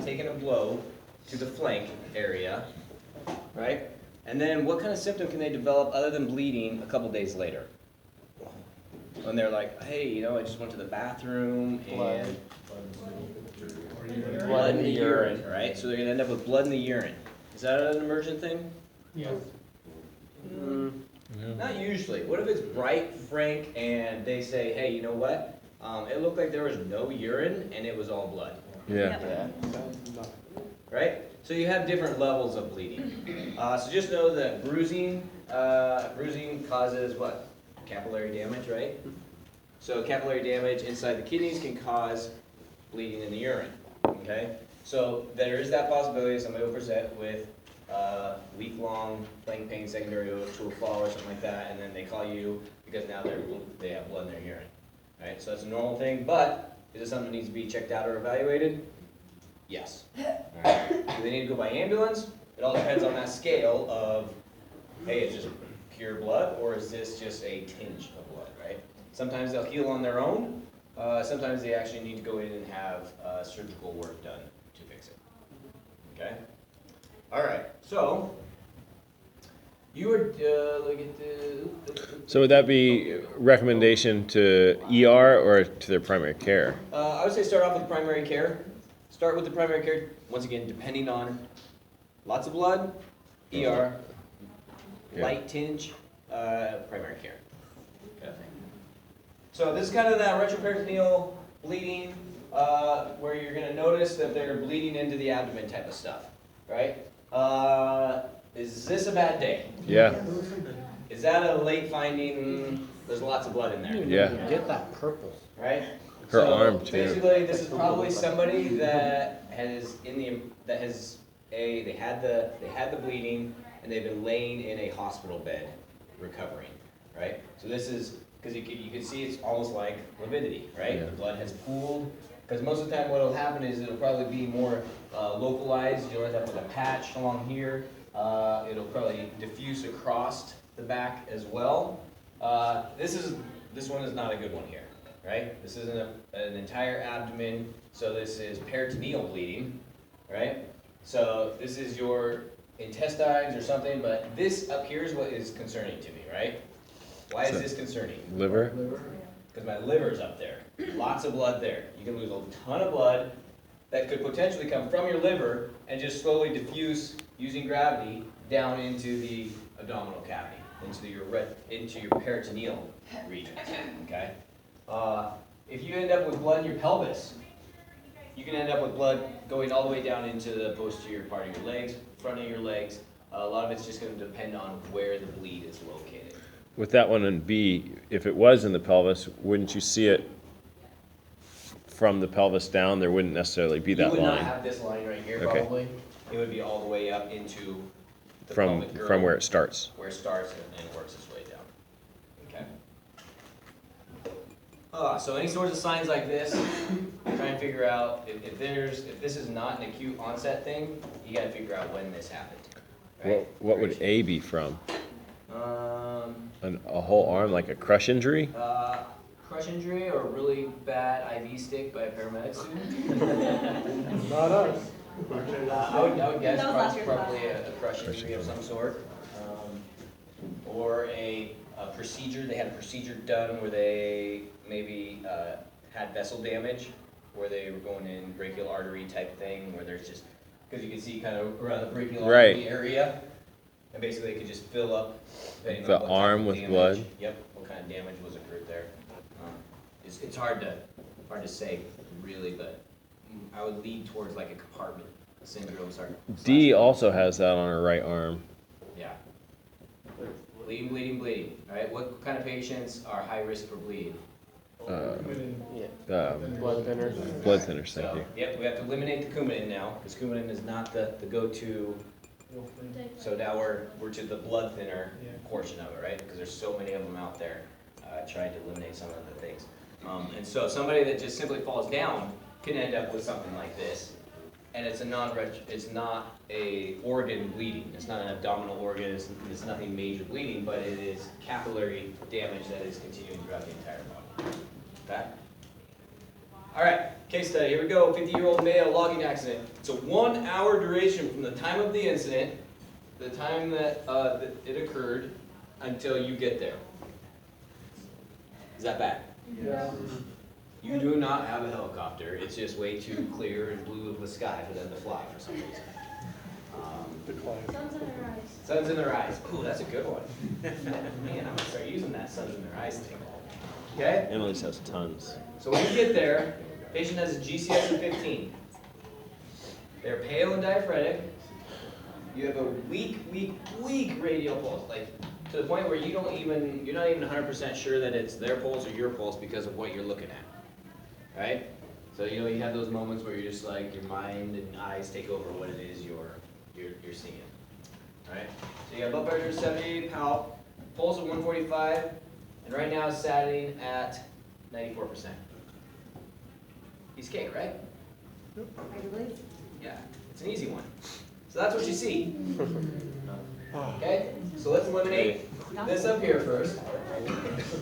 taken a blow to the flank area, right? And then what kind of symptom can they develop other than bleeding a couple days later? When they're like, hey, you know, I just went to the bathroom and blood in the urine, right? So they're going to end up with blood in the urine. Is that an emergent thing? Yes. Not usually. What if it's bright, frank, and they say, hey, you know what? It looked like there was no urine and it was all blood. Yeah. Right? So you have different levels of bleeding. So just know that bruising causes what? Capillary damage, right? So capillary damage inside the kidneys can cause bleeding in the urine. Okay? So there is that possibility somebody will present with week-long flank pain secondary to a fall or something like that, and then they call you because now they have blood in their urine. Right? So that's a normal thing, but is it something that needs to be checked out or evaluated? Yes. All right. Do they need to go by ambulance? It all depends on that scale of, hey, is this pure blood or is this just a tinge of blood, right? Sometimes they'll heal on their own. Sometimes they actually need to go in and have surgical work done to fix it. Okay? All right. So, you were, look at the... So would that be recommendation to ER or to their primary care? I would say start off with primary care. Start with the primary care, once again, depending on lots of blood, ER, light tinge, primary care. Okay. So this is kind of that retroperitoneal bleeding, where you're going to notice that they're bleeding into the abdomen type of stuff, right? Is this a bad day? Yeah. Is that a late finding? There's lots of blood in there. Yeah. Get that purple. Right? Her So arm too. basically, this is probably somebody that they had the bleeding and they've been laying in a hospital bed recovering, right? So this is because you can see it's almost like lividity, right? Yeah. The blood has pooled. Because most of the time, what will happen is it'll probably be more localized. You'll end up with a patch along here. It'll probably diffuse across the back as well. This one is not a good one here. Right? This isn't an entire abdomen, so this is peritoneal bleeding, right? So this is your intestines or something, but this up here is what is concerning to me, right? Why is this concerning? Liver? Because my liver's up there. Lots of blood there. You can lose a ton of blood that could potentially come from your liver and just slowly diffuse using gravity down into the abdominal cavity, into your peritoneal region, okay? If you end up with blood in your pelvis, you can end up with blood going all the way down into the posterior part of your legs, front of your legs. A lot of it's just going to depend on where the bleed is located. With that one in B, if it was in the pelvis, wouldn't you see it from the pelvis down? There wouldn't necessarily be that You would not line. have this line right here, Okay. probably. It would be all the way up into the From pelvic girdle, from where it starts. where it starts and works its way down. Okay. So any sorts of signs like this, try and figure out if this is not an acute onset thing, you got to figure out when this happened. Right? What would A be from? A whole arm, like a crush injury? Crush injury or a really bad IV stick by a paramedic student. Not us. I would guess No, that's your probably a crush injury of some sort, or a procedure. They had a procedure done where they maybe had vessel damage, where they were going in brachial artery type thing, where there's just because you can see kind of around the brachial artery area, and basically they could just fill up depending The on what type arm of with damage. blood? Yep, what kind of damage was occurred there. It's hard to say really, but I would lean towards like a compartment syndrome. D also has that on her right arm. Yeah. Bleeding. All right. What kind of patients are high risk for bleeding? Blood thinners. Blood thinners, thank So, you. yep, we have to eliminate the Coumadin now, because Coumadin is not the go-to. So now we're to the blood thinner portion of it, right? Because there's so many of them out there. Trying to eliminate some of the things. And so somebody that just simply falls down can end up with something like this. And it's not a organ bleeding. It's not an abdominal organ. It's nothing major bleeding, but it is capillary damage that is continuing throughout the entire body. Okay? All right, case study, here we go. 50-year-old male logging accident. It's a 1 hour duration from the time of the incident, the time that it occurred, until you get there. Is that bad? Yeah. You do not have a helicopter. It's just way too clear and blue of the sky for them to fly for some reason. Sun's in their eyes. Sun's in their eyes. Ooh, that's a good one. Man, I'm gonna start using that sun's in their eyes thing. Okay? Annalise has tons. So when you get there, patient has a GCS of 15. They're pale and diaphoretic. You have a weak radial pulse, like to the point where you're not even 100% sure that it's their pulse or your pulse because of what you're looking at, right? So you have those moments where you're just like your mind and eyes take over what it is you're seeing, right? So you got blood pressure 78 pulse of 145, and right now it's sitting at 94%. Piece of cake, right? Yeah, it's an easy one. So that's what you see. Okay, so let's eliminate this up here first.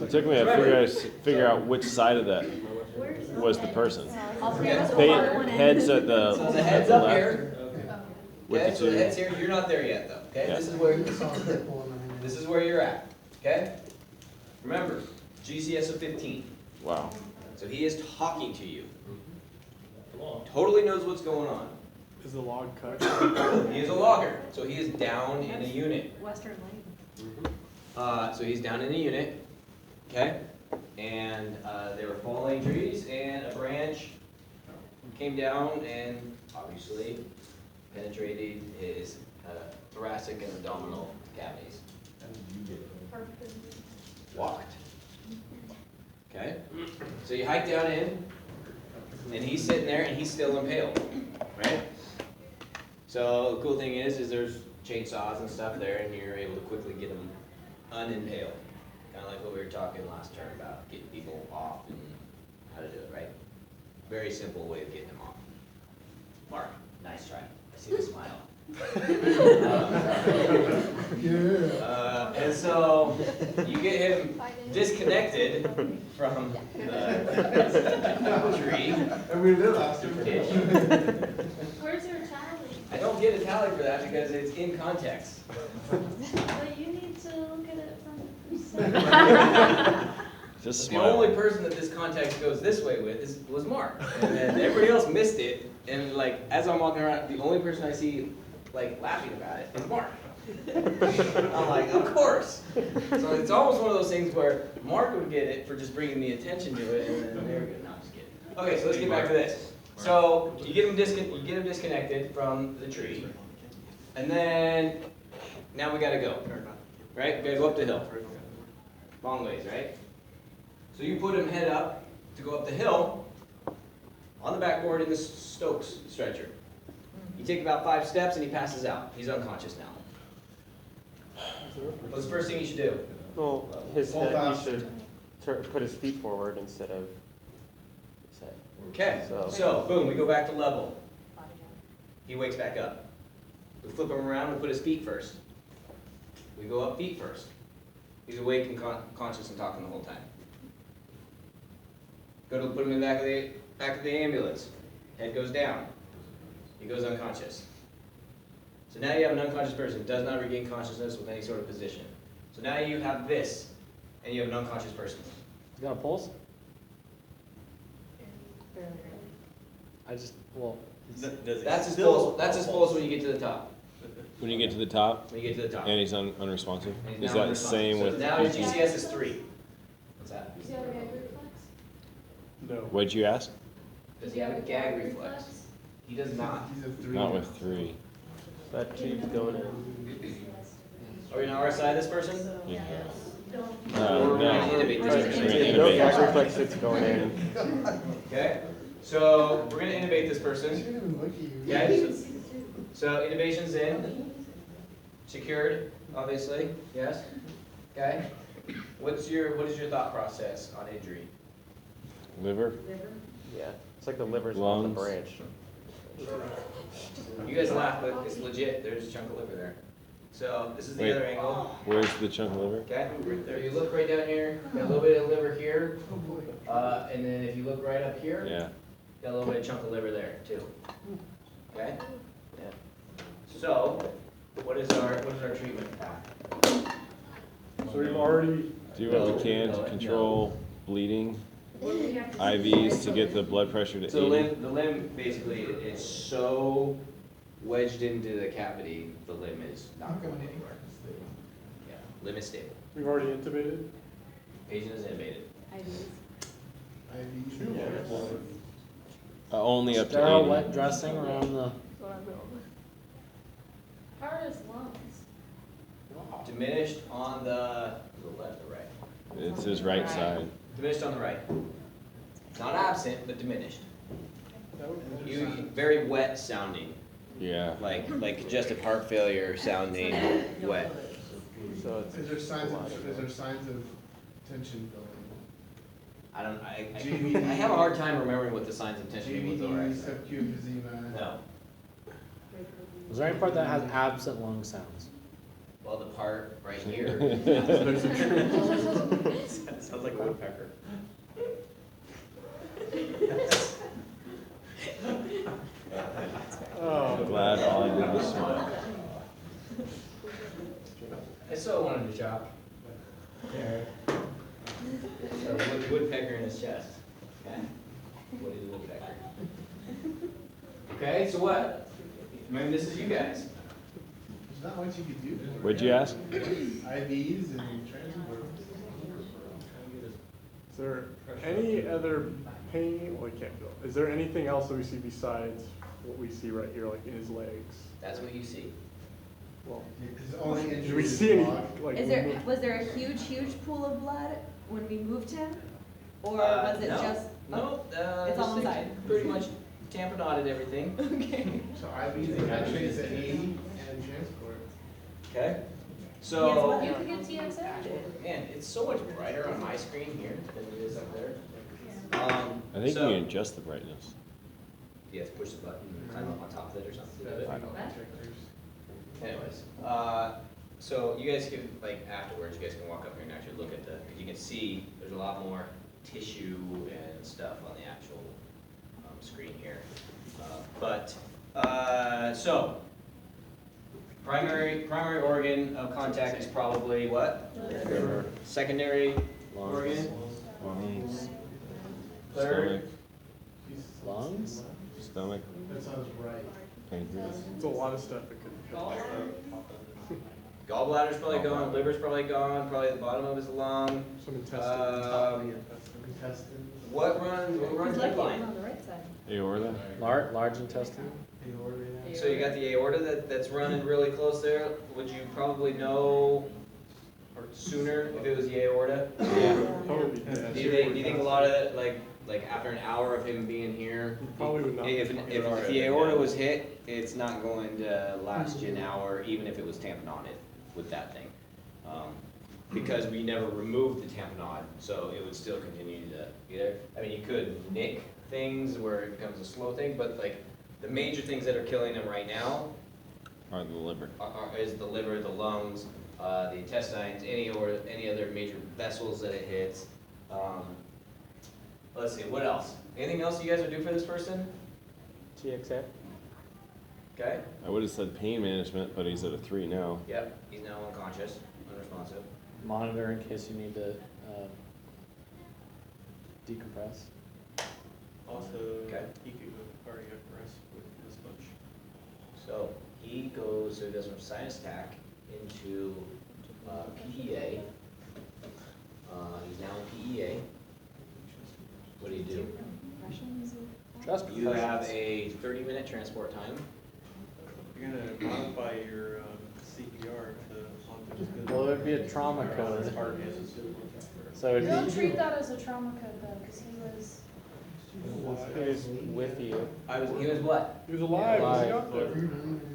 It took me to figure out which side of that was the person. Head's at the So the head's up left. here. With Okay, the so the two. head's here. You're not there yet, though. Okay, Yeah. this is where you're at. Okay, remember GCS of 15. Wow. So he is talking to you. Totally knows what's going on. Is the log cut? He is a logger, so he is down in a unit. Western Lane. So he's down in a unit, okay? And there were falling trees, and a branch came down and obviously penetrated his thoracic and abdominal cavities. Walked. Okay? So you hike down in, and he's sitting there, and he's still impaled, right? So the cool thing is there's chainsaws and stuff there, and you're able to quickly get him unimpaled. Kind of like what we were talking last term about getting people off and how to do it, right? Very simple way of getting them off. Mark, nice try. I see the smile. And so you get him disconnected from the tree. And we did last year. Where's your tally? I don't get a tally for that because it's in context. But you need to look at it from the perspective. Just The smile. only person that this context goes this way with was Mark. And then everybody else missed it. And like, as I'm walking around, the only person I see like laughing about it is Mark. I'm like, of course. So it's almost one of those things where Mark would get it for just bringing the attention to it, and then they're good. No, I'm just kidding. Okay, so let's get back to this. So you get him disconnected from the tree, and then now we gotta go. Right? We gotta go up the hill. Long ways, right? So you put him head up to go up the hill on the backboard in the Stokes stretcher. You take about 5 steps and he passes out. He's unconscious now. What's the first thing you should do? Well, his Hold head, fast. he should put his feet forward instead of his head. Okay, so boom, we go back to level. He wakes back up. We flip him around and put his feet first. We go up feet first. He's awake and conscious and talking the whole time. Go to put him in the back of the ambulance. Head goes down. He goes unconscious. So now you have an unconscious person, does not regain consciousness with any sort of position. So now you have this, and you have an unconscious person. You got a pulse? Barely. That's his pulse. That's his pulse when you get to the top. When you get to the top When you get to the top. and he's unresponsive, And he's is now that the same unresponsive. with So now his PT? GCS is 3. What's that? Does he have a gag reflex? No. What'd you ask? Does he have a gag reflex? He does not. He's a 3. Not with 3. That tube's going in. Are we on our side of this person? Yeah. Don't. No, We're gonna no. intubate We're this gonna person. No intubate. gag reflex, it's going in. Okay, so we're gonna intubate this person. She didn't even look at you. Okay, so intubation's in. Secured, obviously, yes? Okay. What is your thought process on injury? Liver? Yeah, it's like the liver's on the Lungs. branch. You guys laugh, but it's legit. There's a chunk of liver there. So this is the Wait. other angle. Where's the chunk of liver? Okay, so you look right down here, got a little bit of liver here, and then if you look right up here, Yeah. Got a little bit of chunk of liver there too. Okay? So, what is our treatment path? So we've already, Do what we can to control bleeding, IVs to get the blood pressure to So 80. the limb basically is so wedged into the cavity, the limb is not going anywhere. Yeah, limb is stable. we've already intubated. Patient is intubated. Only up to Sterile 80. wet dressing around the. How are his lungs? Diminished on the left or right? It's his right side. Diminished on the right. Not absent, but diminished. Very wet sounding, Yeah. like congestive heart failure sounding wet. So it's. Is there signs of tension building? I have a hard time remembering what the signs of tension was though, right? GVD, subacute emphysema. No. Is there any part that has absent lung sounds? Well, the part right here. Sounds like a woodpecker. Oh, Glad all I did was smile. I still wanted to chop. There. So woodpecker in his chest. Okay? What is a woodpecker? Okay, so what? Maybe this is you guys. there's not much you could do. What'd you ask? IVs and transport. Is there any other pain, well, I can't feel, is there anything else that we see besides what we see right here, like in his legs? That's what you see. Well, His only do injury we is see any, log. like? Was there a huge pool of blood when we moved him? Or was it No. just? No, It's on the this side. thing pretty much tamponaded everything. Okay. So IVs and catches at 80 and transport. Okay? Yes, So, what? You could get TXA. man, it's so much brighter on my screen here than it is up there. I think you So- can adjust the brightness. You have to push the button, climb up on top of it or something. to do it. I don't know. Anyways, so you guys can, like, afterwards, you guys can walk up here and actually look at because you can see there's a lot more tissue and stuff on the actual screen here. So, primary organ of contact is probably what? Liver. Secondary organ? Lungs, Third? Lungs? stomach, That sounds right. pancreas. It's a lot of stuff that could. Gallbladder's probably gone, liver's probably gone, probably the bottom of his lung. Some intestine. Intestine, What runs His the leg line? on the right side. Aorta? Large intestine? aorta, yeah. So you got the aorta that's running really close there. Would you probably know sooner if it was the aorta? Probably Do you think a lot of it, like after an hour of him being here, Probably would not. if the aorta was hit, it's not going to last you an hour, even if it was tamponaded with that thing. Because we never removed the tamponade, so it would still continue to be there. I mean, you could nick things where it becomes a slow thing, but like the major things that are killing him right now Or the liver. is the liver, the lungs, the intestines, any other major vessels that it hits. Let's see, what else? Anything else you guys would do for this person? TXA? Okay, I would have said pain management, but he's at a 3 now. yep, he's now unconscious, unresponsive. Monitor in case you need to decompress. Also, Okay. he could go cardiac arrest with this much. So he goes from sinus tac into PEA. He's now in PEA. What do you do? Trust You have a 30-minute transport time. You're gonna modify your CPR to. Well, it would be a trauma code. So it'd Don't be, treat that as a trauma code though, because he was, He's with you. He was what? He was alive when he Alive. got there.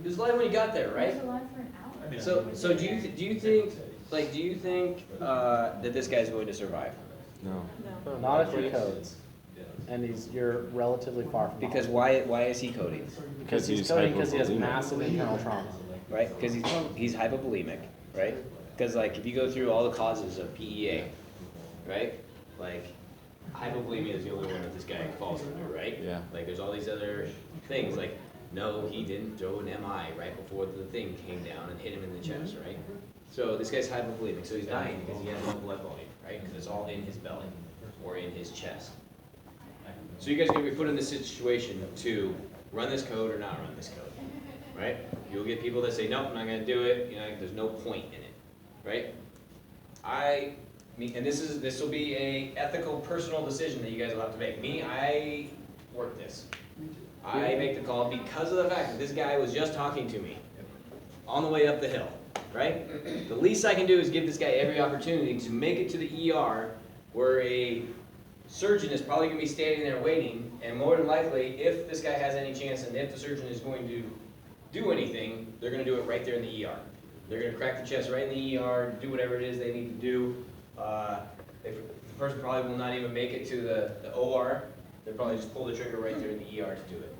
He was alive when he got there, he right? was alive for an hour. So do you think that this guy's going to survive? No. not if he codes. And you're relatively far from Because hospital. why is he coding? Because he's he's coding because he has hypovolemic. massive internal trauma. Right? Because he's hypovolemic, right? Because like if you go through all the causes of PEA, right? Like hypovolemia is the only one that this guy falls under, right? Yeah. Like, there's all these other things, like, no, he didn't throw an MI right before the thing came down and hit him in the chest, right? So this guy's hypovolemic, so he's dying because he has no blood volume, right? Because it's all in his belly or in his chest. So you guys are gonna be put in this situation to run this code or not run this code, right? You'll get people that say, nope, I'm not gonna do it, you know, there's no point in it, right? And this will be a ethical, personal decision that you guys will have to make. Me, I work this. I make the call because of the fact that this guy was just talking to me on the way up the hill, right? The least I can do is give this guy every opportunity to make it to the ER where a surgeon is probably gonna be standing there waiting, and more than likely, if this guy has any chance and if the surgeon is going to do anything, they're gonna do it right there in the ER. They're gonna crack the chest right in the ER, do whatever it is they need to do. If the person probably will not even make it to the OR, they'll probably just pull the trigger right there in the ER to do it.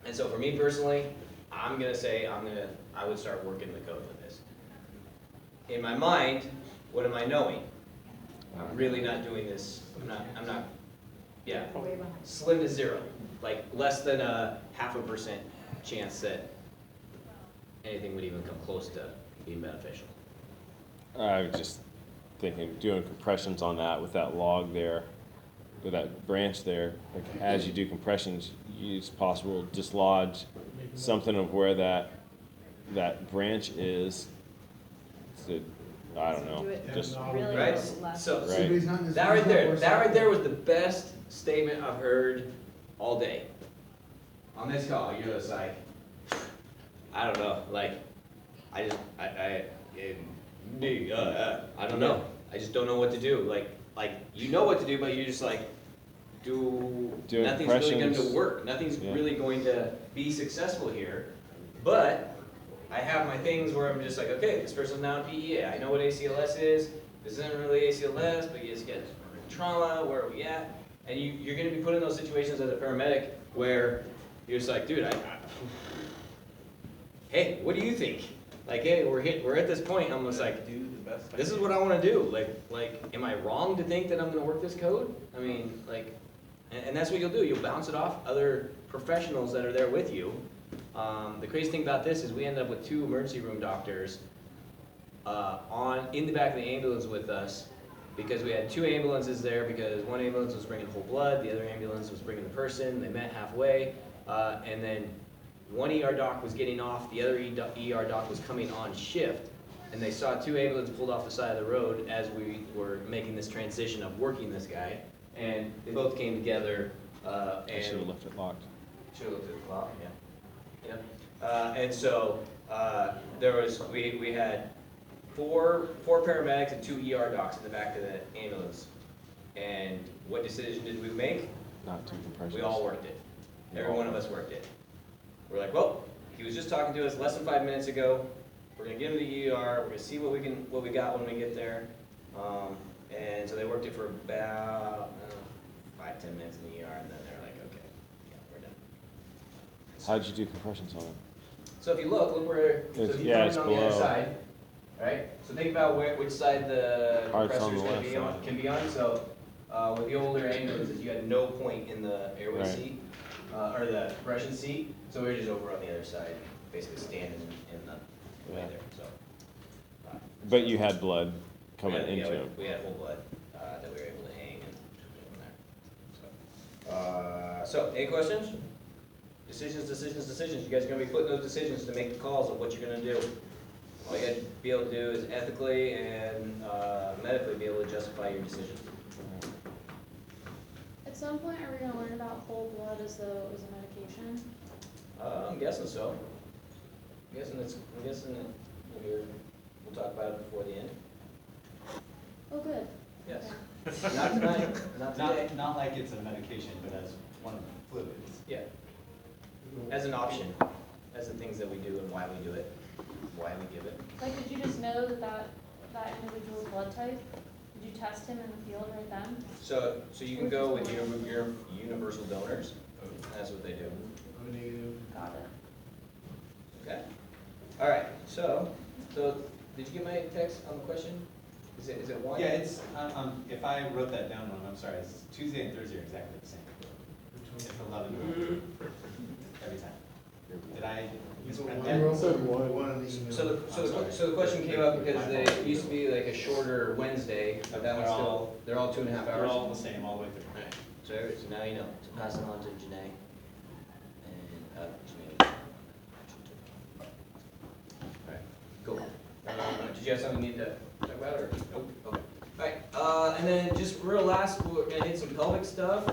And so for me personally, I'm gonna say I would start working the code with this. In my mind, what am I knowing? I'm really not doing this, I'm not, yeah, Way behind. slim to zero. Like less than a 0.5% chance that anything would even come close to being beneficial. I was just thinking, doing compressions on that with that log there, with that branch there, like as you do compressions, it's possible to dislodge something of where that branch is. So, I don't know, Do it just, really Right? less. So Right. Somebody's not in his that right there, or that right something. there was the best statement I've heard all day. On this call, you're just like, I don't know, like, I don't know. I just don't know what to do. Like you know what to do, but you're just like, Doing nothing's really going to impressions. work. Nothing's Yeah. really going to be successful here. But I have my things where I'm just like, okay, this person's now in PEA. I know what ACLS is. This isn't really ACLS, but you just get trauma. Where are we at? And you're going to be put in those situations as a paramedic where you're just like, dude, hey, what do you think? Like, hey, we're at this point. I'm just like, Do the best I this is can. what I want to do. Like, am I wrong to think that I'm going to work this code? I mean, like, and that's what you'll do. You'll bounce it off other professionals that are there with you. The crazy thing about this is we end up with 2 emergency room doctors in the back of the ambulance with us because we had 2 ambulances there because one ambulance was bringing whole blood, the other ambulance was bringing the person. They met halfway, and then one ER doc was getting off, the other ER doc was coming on shift, and they saw 2 ambulances pulled off the side of the road as we were making this transition of working this guy, and they both came together, I should have and left it locked. should've looked at the clock, yeah. And so, we had four paramedics and 2 ER docs in the back of the ambulance. And what decision did we make? Not too compressions. We all worked it. Every one of us worked it. We're like, well, he was just talking to us less than 5 minutes ago. We're gonna get him to the ER, we're gonna see what we got when we get there. And so they worked it for about 5-10 minutes in the ER, and then they're like, okay, yeah, we're done. How'd you do compressions on it? So if you look where, so It's- if you yeah, come it's in on the other below. side, right? So think about which side the Heart's on compressor's the gonna left be on, side. can be on. So, with the older ambulances, you had no point in the airway Right. seat, or the compression seat, so we were just over on the other side, basically standing in the way Yeah. there, so. But you had blood coming Yeah, into him. we had whole blood, that we were able to hang and from there. So, any questions? Decisions. You guys are gonna be putting those decisions to make the calls of what you're gonna do. All you gotta be able to do is ethically and medically be able to justify your decision. At some point, are we gonna learn about whole blood as though it was a medication? I'm guessing so. I'm guessing that we'll talk about it before the end. Oh, good. Yes. Okay. Not tonight, not today. Not like it's a medication, but as one of the fluids. Yeah. As an option, as the things that we do and why we do it, why we give it. Like, did you just know that individual's blood type? Did you test him in the field right then? So you can go with your universal donors. That's what they do. I'm negative. Got it. Okay. All right. So did you get my text on the question? Is it one? Yeah, it's, if I wrote that down wrong, I'm sorry, it's Tuesday and Thursday are exactly the same. It's 11 to 1, every time. Did I misprint that? You said one. One of the emails. So the question came up because they used to be like a shorter Wednesday, but that one's They're still, all- they're all 2.5 They're hours. all the same all the way through. Alright, so now you know, so pass it on to Janae. And, Janae. Alright, cool. Did you have something you need to talk about, or? Nope, okay. Alright, and then just real last, we're gonna hit some pelvic stuff.